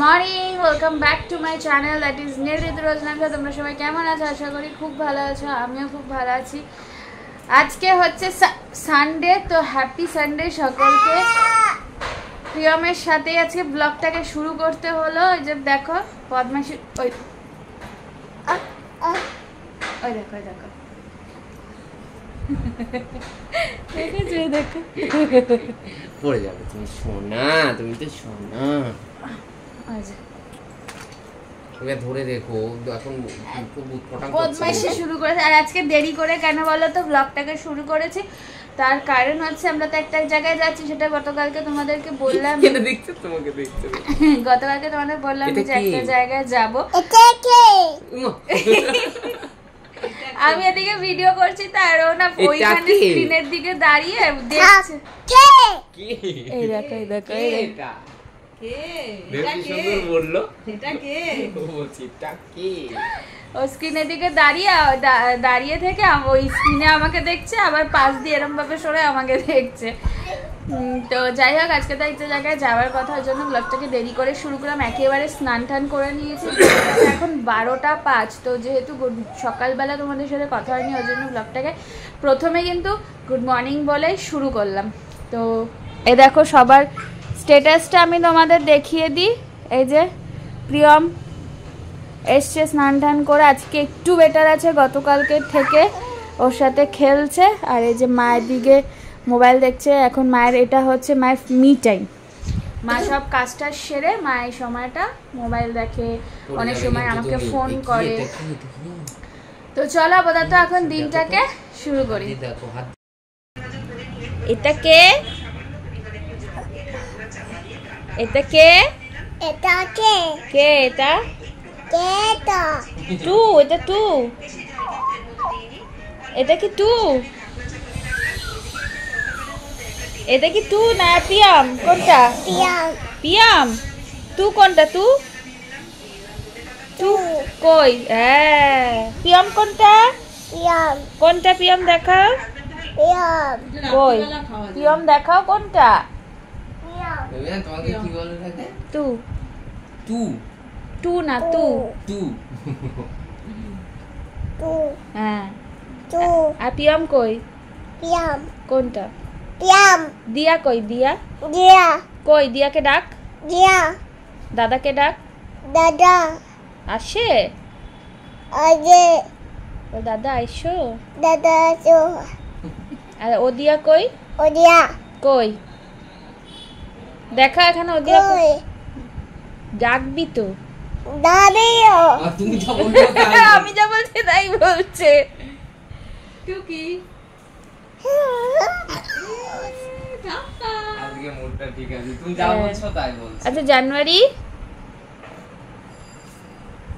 Morning, welcome back to my channel that is নির্দিত রোজনাকা। তোমরা সবাই কেমন আছো? আশা করি খুব ভালো আছো, আমিও খুব ভালো আছি। আজকে হচ্ছে সানডে, তো হ্যাপি সানডে সকলকে। প্রিয়মের সাথে আজকে ব্লগটাকে শুরু করতে হলো। ওই যে দেখো বদমাশি, ওই ওই দেখো ওই দেখো দেখো পড়ে যাবে। তুমি সোনা, তুমি তো সোনা। ধরে দেখো এখন বদমাইশি শুরু করেছে। আর আজকে দেরি করে কেন বলো তো ব্লগটাকে শুরু করেছি? তার কারণ হচ্ছে আমরা তো একটা জায়গায় যাচ্ছি, সেটা গতকালকে তোমাদেরকে বললাম। গতকালকে তোমাদের বললাম যে একটা জায়গায় যাবো। আমি এদিকে ভিডিও করছি, তারও না ওইখানে স্ক্রিনের দিকে দাঁড়িয়ে দেখছে। এই দেখো এই দেখো ও স্ক্রিনের দিকে দাঁড়িয়ে থেকে ওই স্ক্রিনে আমাকে দেখছে, আবার পাশ দিয়ে এরম ভাবে সরে আমাকে দেখছে। তো যাই হোক, আজকে তো একটা জায়গায় যাওয়ার কথা, ওই জন্য ব্লগটাকে দেরি করে শুরু করলাম। একেবারে স্নান টান করে নিয়েছি, এখন 12:05। তো যেহেতু সকালবেলা তোমাদের সাথে কথা হয়নি, ওই জন্য ব্লগটাকে প্রথমে কিন্তু গুড মর্নিং বলেই শুরু করলাম। তো এ দেখো সবার স্ট্যাটাসটা আমি তোমাদের দেখিয়ে দিই। এই যে প্রিয়ম এসছে স্নান টান করে, আজকে একটু বেটার আছে গতকালকে থেকে, ওর সাথে খেলছে। আর এই যে মায়ের দিকে মোবাইল দেখছে। এখন মায়ের এটা হচ্ছে মায়ের মি টাইম। মা সব কাজটা সেরে মায়ের সময়টা মোবাইল দেখে, অনেক সময় আমাকে ফোন করে। তো চলো আপাতত এখন দিনটাকে শুরু করি। এটা কে? এটা কে? এটা কে? কে এটা? কে এটা? টু, এটা টু। এটা কি টু? এটা কি টু না পিয়াম? কোনটা? পিয়াম। পিয়াম। টু কোনটা? টু টু কই? হ্যাঁ, পিয়াম কোনটা? পিয়াম। কোনটা পিয়াম দেখাও? পিয়াম। কই পিয়াম দেখাও কোনটা? তোমাকে কি বলে থাকে? টু। টু টু না টু। টু টু। হ্যাঁ। টু। আর পিয়াম কই? পিয়াম। কোনটা? পিয়াম। দিয়া কই? দিয়া দিয়া। কই? দিয়াকে ডাক। দিয়া। দাদাকে ডাক। দাদা আসে? আগে। ও দাদা আইসো। দাদা তো। আর ও দিয়া কই? ওদিয়া কই দেখা এখানে। ও দিয়া কই? ডাকবি তো। দাদিও। তুমি যা বলছো তাই। আমি যা বলছি তাই বলছে। টুকি আজকে মুডটা ঠিক আছে, তুমি যা বলছো তাই বলছো। আচ্ছা জানুয়ারি,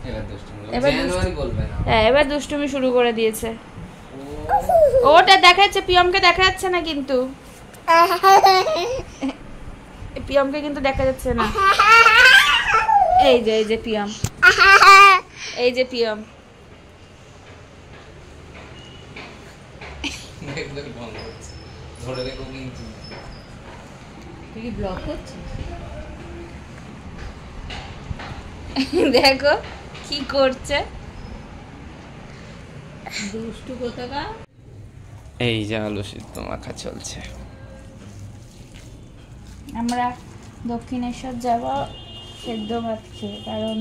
জানুয়ারি বলবে না। হ্যাঁ এবার দুষ্টুমি শুরু করে দিয়েছে। ওটা দেখাচ্ছে, পিয়মকে দেখা যাচ্ছে না কিন্তু। পিয়মকে কিন্তু দেখা যাচ্ছে না। এই যে পিয়ম, এই যে পিয়ম। ধরে দেখো কিন্তু তুই কি ব্লগ করছিস? দেখো কি করছে দুষ্টু কোথাকা। এই যে আলু সিদ্ধ মাখা চলছে। আমরা দক্ষিণেশ্বর যাব সেদ্ধ ভাত খেয়ে, কারণ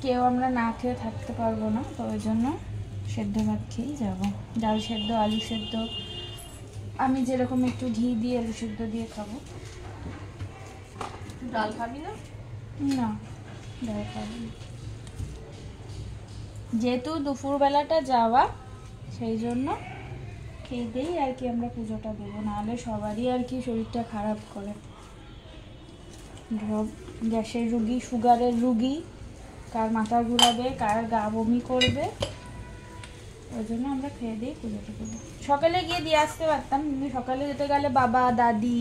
কেউ আমরা না খেয়ে থাকতে পারবো না। তো ওই জন্য সেদ্ধ ভাত খেয়েই যাবো। ডাল সেদ্ধ, আলু সেদ্ধ। আমি যেরকম একটু ঘি দিয়ে আলু সেদ্ধ দিয়ে খাবো। ডাল খাবি না? না ডাল খাবি না। যেহেতু দুপুরবেলাটা যাওয়া, সেই জন্য খেয়ে দিই আর কি আমরা পুজোটা দেবো। নাহলে সবারই আর কি শরীরটা খারাপ করে। গ্যাসের রুগী, সুগারের রুগী, কার মাথা ঘুরাবে, কার গা বমি করবে, ওই জন্য আমরা খেয়ে দিই পুজোটা দেবো। সকালে গিয়ে দিয়ে আসতে পারতাম, কিন্তু সকালে যেতে গেলে বাবা দাদি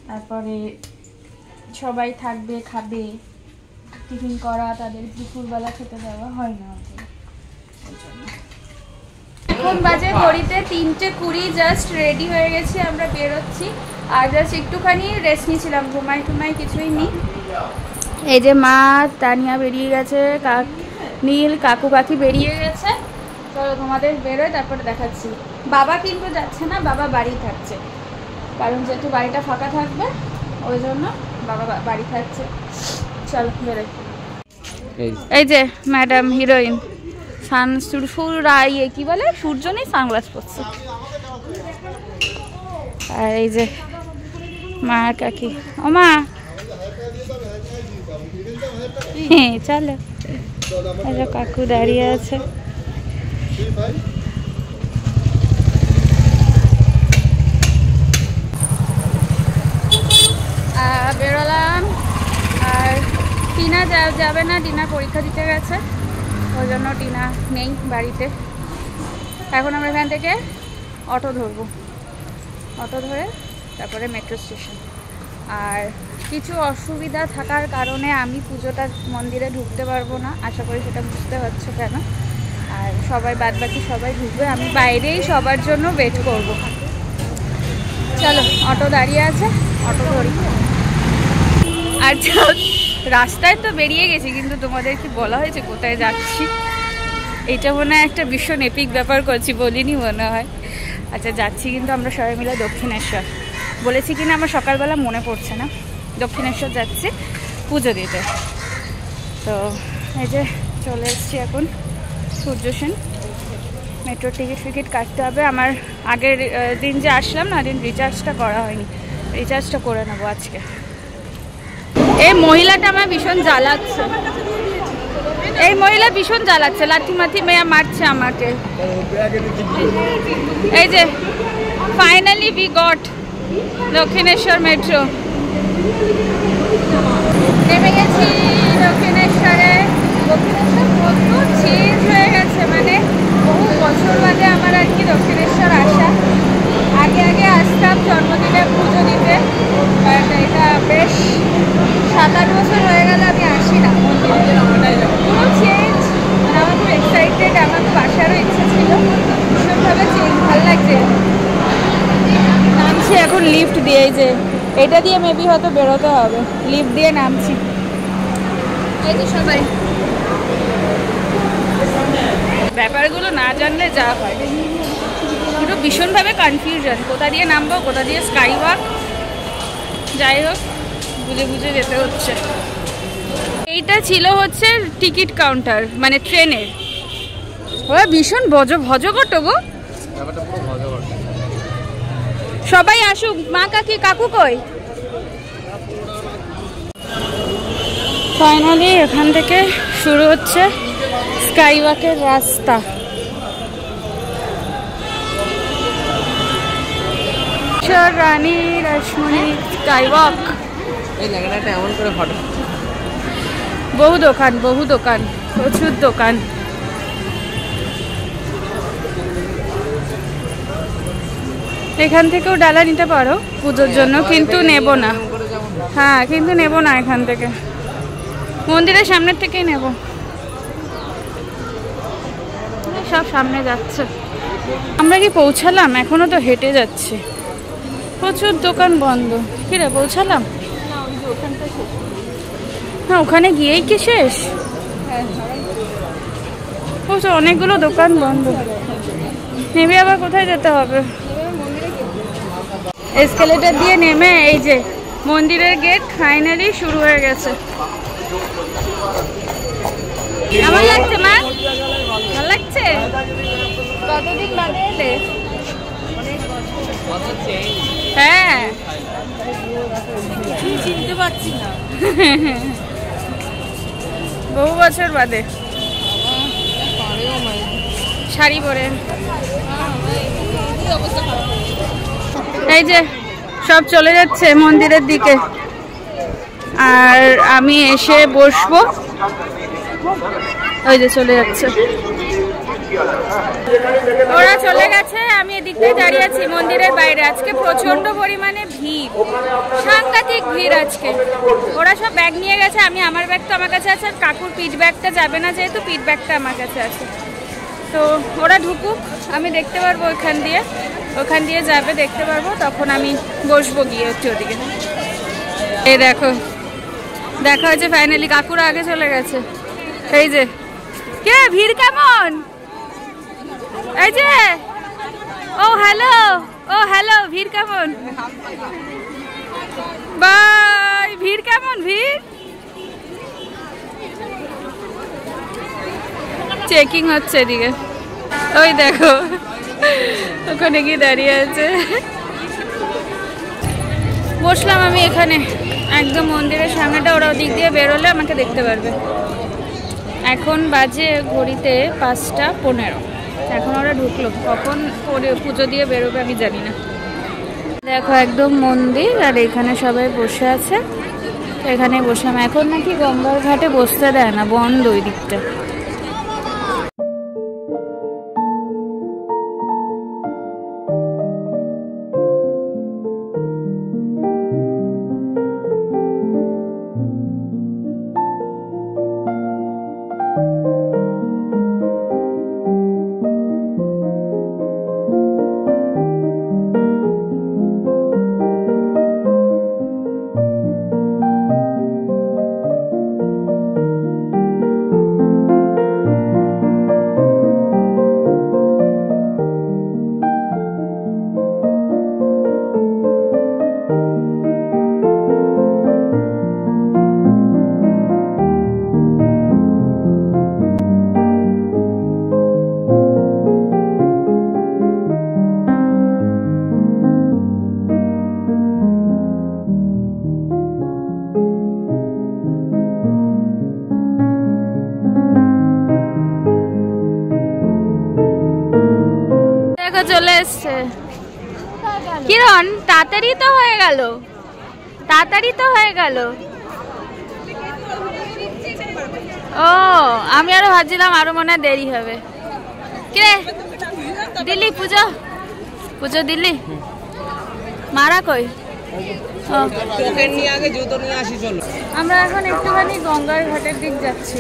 তারপরে সবাই থাকবে, খাবে, টিফিন করা, তাদের দুপুরবেলা খেতে দেওয়া হয় না। ওই জন্য এখন বাজে ঘড়িতে 3:20, জাস্ট রেডি হয়ে গেছি, আমরা বেরোচ্ছি। আর জাস্ট একটুখানি রেস্ট নিয়েছিলাম, ঘুমাই কিছুই নি। এই যে মা তানিয়া বেরিয়ে গেছে, নীল কাকু কাকি বেরিয়ে গেছে। চলো তোমাদের বেরোয় তারপরে দেখাচ্ছি। বাবা কিন্তু যাচ্ছে না, বাবা বাড়ি থাকছে, কারণ যেহেতু বাড়িটা ফাঁকা থাকবে ওই জন্য বাবা বাড়ি থাকছে। চলো বেরোয়। এই যে ম্যাডাম হিরোইন ইয়ে কি বলে, সূর্য নেই, সানগ্লাস পরছে। আর এই যে মা কাকি, ও মা হ্যাঁ চলো। কাকু দাঁড়িয়ে আছে। বেরোলাম। আর টিনা যাবে না, টিনা পরীক্ষা দিতে গেছে, ওই জন্য টিনা নেই বাড়িতে। এখন আমরা এখান থেকে অটো ধরবো, অটো ধরে তারপরে মেট্রো স্টেশন। আর কিছু অসুবিধা থাকার কারণে আমি পুজোটা মন্দিরে ঢুকতে পারবো না, আশা করি সেটা বুঝতে পারছো কেন। আর সবাই বাদবাকি সবাই ঢুকবে, আমি বাইরেই সবার জন্য ওয়েট করব। চলো অটো দাঁড়িয়ে আছে, অটো ধরি। আর রাস্তায় তো বেরিয়ে গেছি, কিন্তু তোমাদের কি বলা হয়েছে কোথায় যাচ্ছি? এটা মনে হয় একটা ভীষণ এপিক ব্যাপার করছি, বলিনি মনে হয়। আচ্ছা যাচ্ছি কিন্তু আমরা সবাই মিলে দক্ষিণেশ্বর। বলেছি কিনা আমার সকালবেলা মনে পড়ছে না। দক্ষিণেশ্বর যাচ্ছি পুজো দিতে। তো এই যে চলে এসেছি এখন সূর্য সেন। মেট্রোর টিকিট কাটতে হবে। আমার আগের দিন যে আসলাম না, দিন রিচার্জটা করা হয়নি, রিচার্জটা করে নেবো আজকে। এই মহিলাটা আমার ভীষণ জ্বালাচ্ছে, এই মহিলা ভীষণ জ্বালাচ্ছে, লাঠি মাঠি মেয়া মারছে আমাকে। এই যে finally we got Dakshineswar metro. নেমে গেছি দক্ষিণেশ্বরে। দক্ষিণেশ্বর প্রচুর চেঞ্জ হয়ে গেছে, মানে বহু বছর বাদে আমার আর কি দক্ষিণেশ্বর আসা। আগে আসতাম জন্মদিনে পুজো দিতে, বাট এটা বেশ 7-8 বছর হয়ে গেল আমি আসি না মন্দিরে। পুরো চেঞ্জ, মানে আমার খুব এক্সাইটেড, আমার খুব আসারও ইচ্ছা ছিল, ভীষণভাবে চেঞ্জ, ভালো লাগছে। নামছি এখন লিফট দিয়ে, এই যে এটা দিয়ে মেবি হয়তো বেরোতে হবে, লিফট দিয়ে নামছি। এই যে সবাই ব্যাপারগুলো না জানলে যা হয়, পুরো ভীষণভাবে কনফিউশন, কোথা দিয়ে নামবো, কোথা দিয়ে স্কাই ওয়াক। যাই হোক বুঝে বুঝে যেতে হচ্ছে। এইটা ছিল হচ্ছে টিকিট কাউন্টার, মানে ট্রেনের। ও ভীষণ ভজঘট গো। সবাই আসুক, মা কাকি কাকু কই? ফাইনালি এখান থেকে শুরু হচ্ছে স্কাই ওয়াকের রাস্তা। রানী রাসমণি স্কাই ওয়াক। বহু দোকান, প্রচুর দোকান। এখান থেকেও ডালা নিতে পারো পুজোর জন্য, কিন্তু নেব না। হ্যাঁ কিন্তু নেব না এখান থেকে, মন্দিরের সামনের থেকেই নেব। সব সামনে যাচ্ছে। আমরা কি পৌঁছালাম? এখনো তো হেঁটে যাচ্ছি, প্রচুর দোকান বন্ধ। কি রে পৌঁছালাম? হ্যাঁ ওখানে গিয়েই কি শেষ? অনেকগুলো দোকান বন্ধ। নেমে আবার কোথায় যেতে হবে? এসকেলেটর দিয়ে নেমে এই যে মন্দিরের গেট ফাইনালি শুরু হয়ে গেছে। কেমন লাগছে মা? ভালো লাগছে? কতদিন বাদে এলে? হ্যাঁ চিনতে পারছি না, বহু বছর বাদে। শাড়ি পরে এই যে সব চলে যাচ্ছে মন্দিরের দিকে, আর আমি এসে বসবো। ওই যে চলে যাচ্ছে, ওরা চলে গেছে, আমি এদিকটাই দাঁড়িয়ে আছি মন্দিরের বাইরে। আজকে প্রচন্ড পরিমাণে ভিড়, সাংঘাতিক ভিড় আজকে। ওরা সব ব্যাগ নিয়ে গেছে, আমি আমার ব্যাগ তো আমার কাছে আছে, আর কাকুর পিঠ ব্যাগটা যাবে না, যেহেতু পিঠ ব্যাগটা আমার কাছে আছে। তো ওরা ঢুকুক, আমি দেখতে পারবো ওখান দিয়ে যাবে, দেখতে পারবো, তখন আমি বসবো গিয়ে একটু ওদিকে। এই দেখো দেখা হয়েছে ফাইনালি, কাকুরা আগে চলে গেছে। এই যে কে ভিড় কেমন, এই যে ও হ্যালো ভিড় কেমন, বাই ভিড় কেমন, ভিড় চেকিং হচ্ছে এদিকে, ওই দেখো ওখানে গিয়ে দাঁড়িয়ে আছে। বসলাম আমি এখানে একদম মন্দিরের সামনেটা, ওরা ওদিক দিয়ে বেরোলে আমাকে দেখতে পারবে। এখন বাজে ঘড়িতে 5:15, এখন ওরা ঢুকলো, কখন পুজো দিয়ে বেরোবে আমি জানি না। দেখো একদম মন্দির, আর এখানে সবাই বসে আছে, এখানে বসলাম। এখন নাকি গঙ্গার ঘাটে বসতে দেয় না, বন্ধ ওই দিকটা। চলে এসছে কিরণ, তাড়াতাড়ি তো হয়ে গেল, তাড়াতাড়ি তো হয়ে গেল। ও আমি আরো ভাবছিলাম আরো মনে হয় দেরি হবে। কিরে দিল্লি পুজো দিল্লি, মারা কই? আমরা এখন একটুখানি গঙ্গার ঘাটের দিক যাচ্ছি,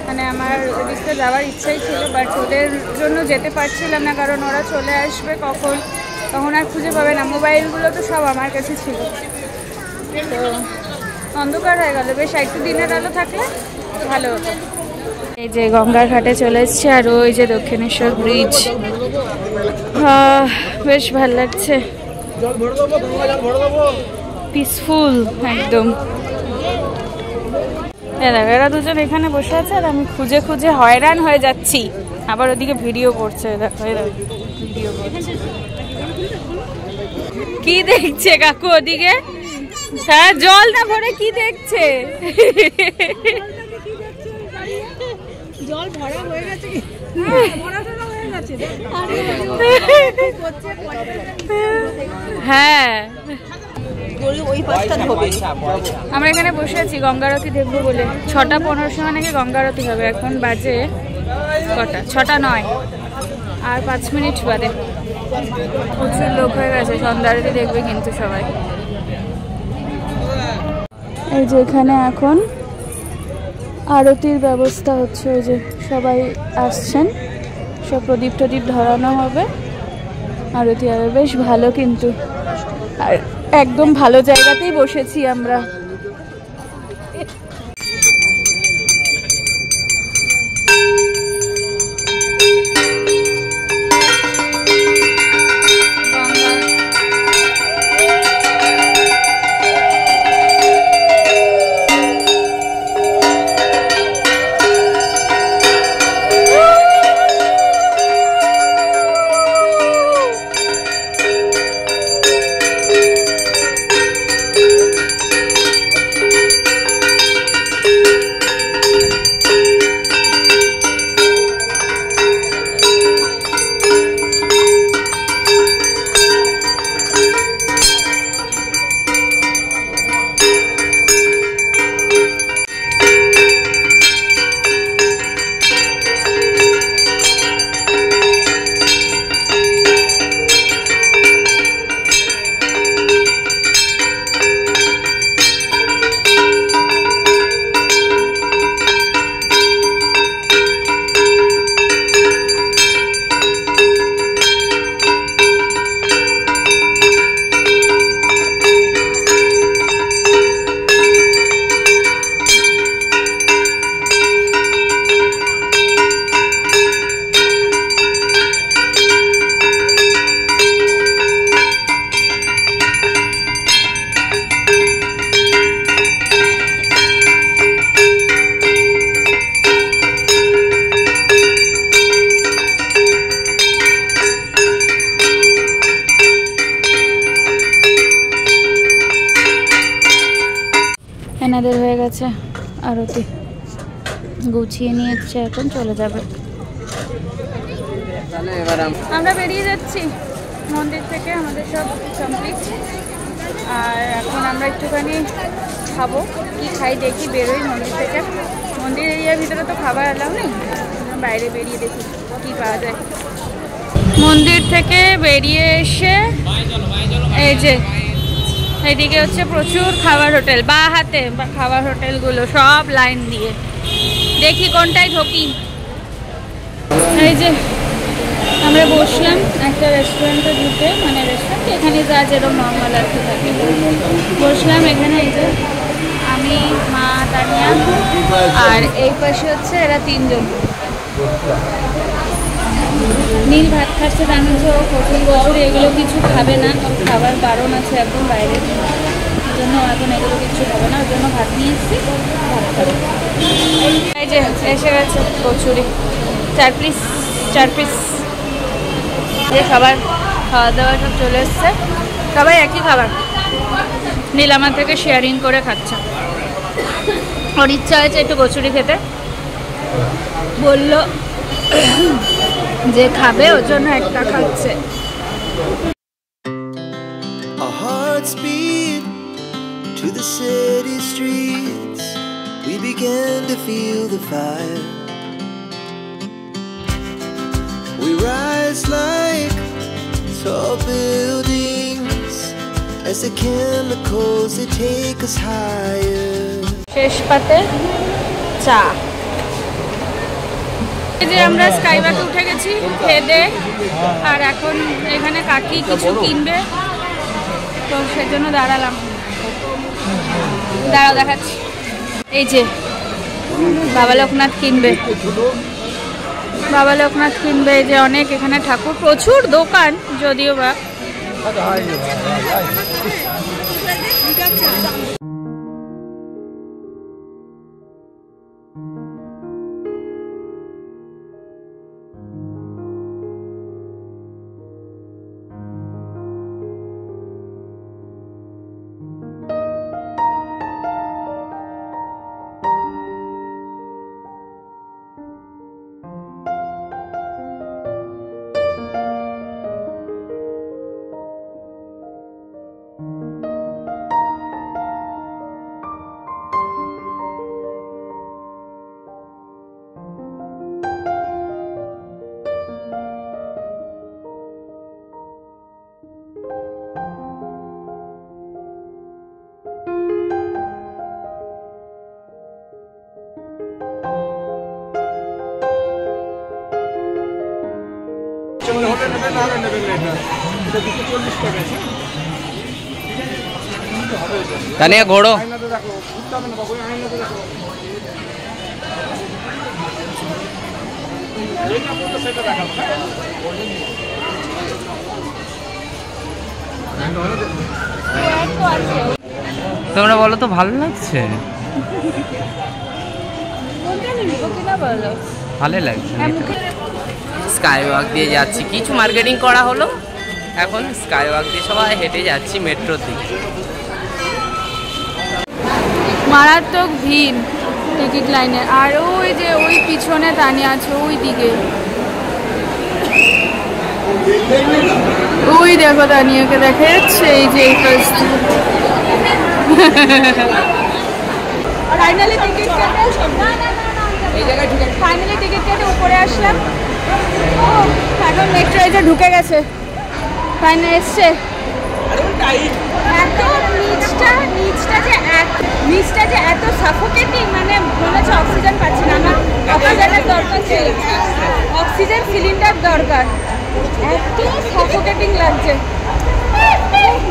মানে আমার ওদিকটা যাওয়ার ইচ্ছাই ছিল, বাট ওদের জন্য যেতে পারছিলাম না, কারণ ওরা চলে আসবে কখন, তখন আর খুঁজে পাবে না। মোবাইলগুলো তো সব আমার কাছে ছিল, তো অন্ধকার হয়ে গেল। বেশ একটু দিনের আলো থাকলে ভালো হতো। এই যে গঙ্গার ঘাটে চলে এসছে, আর ওই যে দক্ষিণেশ্বর ব্রিজ, বেশ ভালো লাগছে, পিসফুল একদম। এরা দুজন এখানে বসে আছে, আর আমি খুঁজে খুঁজে হয়রান হয়ে যাচ্ছি। আবার ওদিকে ভিডিও করছে, দেখো ভিডিও করছে। কি দেখছে কাকু ওদিকে? হ্যাঁ জল না ভরে কি দেখছে? জল ভরা হয়ে গেছে কি? হ্যাঁ আমরা এখানে বসে আছি গঙ্গারতি দেখবো বলে। 6:15 সময় নাকি গঙ্গারতি হবে, এখন বাজে কটা? 6:09, আর 5 মিনিট বাদে। প্রচুর লোক হয়ে গেছে, সন্ধ্যা আরতি দেখবে কিন্তু সবাই। এই যে এখানে এখন আরতির ব্যবস্থা হচ্ছে, ওই যে সবাই আসছেন, সব প্রদীপ টদীপ ধরানো হবে, আরতি হবে। বেশ ভালো কিন্তু, আর একদম ভালো জায়গাতেই বসেছি আমরা। এনাদের হয়ে গেছে আরতি, গুছিয়ে নিয়েছে, এখন চলে যাবে। আমরা বেরিয়ে যাচ্ছি মন্দির থেকে, আমাদের সব কমপ্লিট। আর এখন আমরা একটুখানি খাবো, কি খাই দেখি, বেরোই মন্দির থেকে। মন্দির এরিয়ার ভিতরে তো খাবার এলাও নেই, বাইরে বেরিয়ে দেখি কি পাওয়া যায়। মন্দির থেকে বেরিয়ে এসে এই যে এদিকে হচ্ছে প্রচুর খাবার হোটেল, বা হাতে খাবার হোটেলগুলো সব লাইন দিয়ে, দেখি কোনটায় ঢোকি। এই যে আমরা বসলাম একটা রেস্টুরেন্টে ঢুকে, মানে রেস্টুরেন্ট এখানে যা যেরকম নর্মাল আর কি থাকে, বসলাম এখানে। এই যে আমি, মা, তানিয়া, আর এই পাশে হচ্ছে এরা তিনজন। নীল ভাত খাচ্ছে, জানিস কচুরি কচুরি এগুলো কিছু খাবে না, খাবার বারণ আছে একদম বাইরে, ওই জন্য এখন এগুলো কিছু খাবে না, ওই জন্য ভাত নিয়ে এসেছি, ভাত খাবে। এই যে এসে গেছে কচুরি, 4 পিস এই খাবার, খাওয়া দাওয়া সব চলে এসছে, সবাই একই খাবার। নীল আমার থেকে শেয়ারিং করে খাচ্ছে, ওর ইচ্ছা হয়েছে একটু কচুরি খেতে, বললো যে খাবে, ওর জন্য একটা খাচ্ছে। Our hearts beat to the city streets. We began to feel the fire. We rise like tall buildings as the chemicals they take us higher. শেষ পাতে চা। এই যে আমরা স্কাইওয়াকে উঠে গেছি খেয়ে, আর এখন এখানে কাকি কিছু কিনবে, তো সেজন্য দাঁড়ালাম, দাঁড়াও দেখাচ্ছি। এই যে বাবা লোকনাথ কিনবে, বাবা লোকনাথ কিনবে। এই যে অনেক এখানে ঠাকুর, প্রচুর দোকান যদিও বা। তানিয়া ঘোড়ো। তোমরা বলো তো ভালো লাগছে? ভালো লাগছে। স্কাই ওয়াক দিয়ে যাচ্ছি, কিছু মার্কেটিং করা হলো, এখন স্কাই ওয়াক দিয়ে সবাই হেঁটে যাচ্ছি মেট্রোর দিকে। মারাত্মক ভিড় টিকিট লাইনে, আর ওই যে ওই পিছনে তানিয়া আছে ওই দিকে, ওই দেখো তানিয়াকে দেখা যাচ্ছে, এই যে এই ফার্স্ট। ফাইনালি টিকিট কেটে উপরে আসলাম, এখন মেট্রো এসে ঢুকে গেছে, ফাইনাল এসছে। এত নিচটা যে এত সাফোকেটিং, মানে মনে হচ্ছে অক্সিজেন পাচ্ছি না, আমার অক্সিজেনের দরকার ছিল, অক্সিজেন সিলিন্ডার দরকার, এত সাফোকেটিং লাগছে।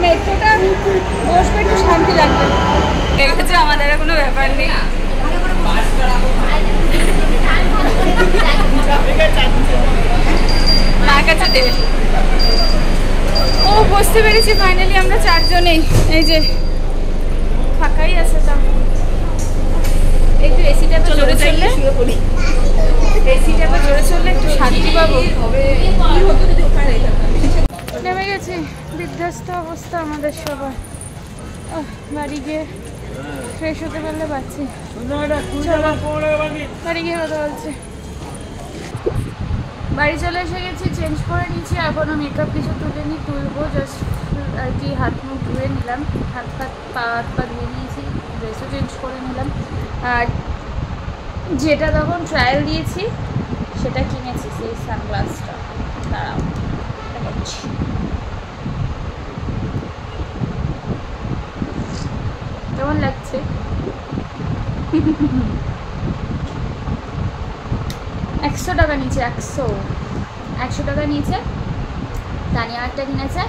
মেট্রোটা বসবে একটু শান্তি লাগবে, দেখেছে আমাদের কোনো ব্যাপার নেই। ও বসতে পেরেছি ফাইনালি, আমরা 4 জনেই। এই যে ফাঁকাই আছে, তা একটু এসিটা জোরে চললে, এসিটা জোরে চললে একটু শান্তি পাবো। নেমে গেছি, বিধ্বস্ত অবস্থা আমাদের সবার। বাড়ি গিয়ে ফ্রেশ হতে পারলে পাচ্ছি। বাড়ি গিয়ে কথা বলছি। বাড়ি চলে এসে গেছি, চেঞ্জ করে নিয়েছি। এখনও মেকআপ কিছু তুলবো, জাস্ট আর কি হাত মুখ ধুয়ে নিলাম, হাত পা ধুয়ে নিয়েছি, ড্রেসও চেঞ্জ করে নিলাম। আর যেটা তখন ট্রায়াল দিয়েছি সেটা কিনেছি, সেই সানগ্লাসটা। দাঁড়াও দেখাচ্ছি। কেমন লাগছে? 100 টাকা নিচে, 100 টাকা নিচে। তানিয়া একটা কিনেছে,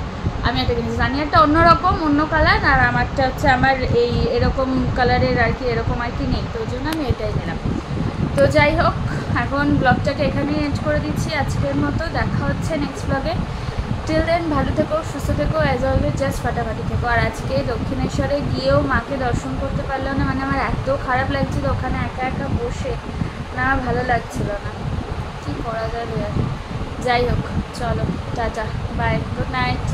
আমি একটা কিনেছি। তানিয়ারটা অন্যরকম, অন্য কালার, আর আমারটা হচ্ছে আমার এই এরকম কালারের আর কি, এরকম আর কি নেই, তো ওই জন্য আমি এটাই নিলাম। তো যাই হোক, এখন ব্লগটাকে এখানেই এন্ড করে দিচ্ছি আজকের মতো। দেখা হচ্ছে নেক্সট ব্লগে। টিল দেন ভালো থেকো, সুস্থ থেকো, অ্যাজ অলওয়েজ জাস্ট ফাটাফাটি থেকো। আর আজকে দক্ষিণেশ্বরে গিয়েও মাকে দর্শন করতে পারলাম না, মানে আমার এত খারাপ লাগছিল ওখানে একা একা বসে, না আমার ভালো লাগছিল না, কি করা যায়। যাই হোক, চলো টাটা, বাই, গুড নাইট।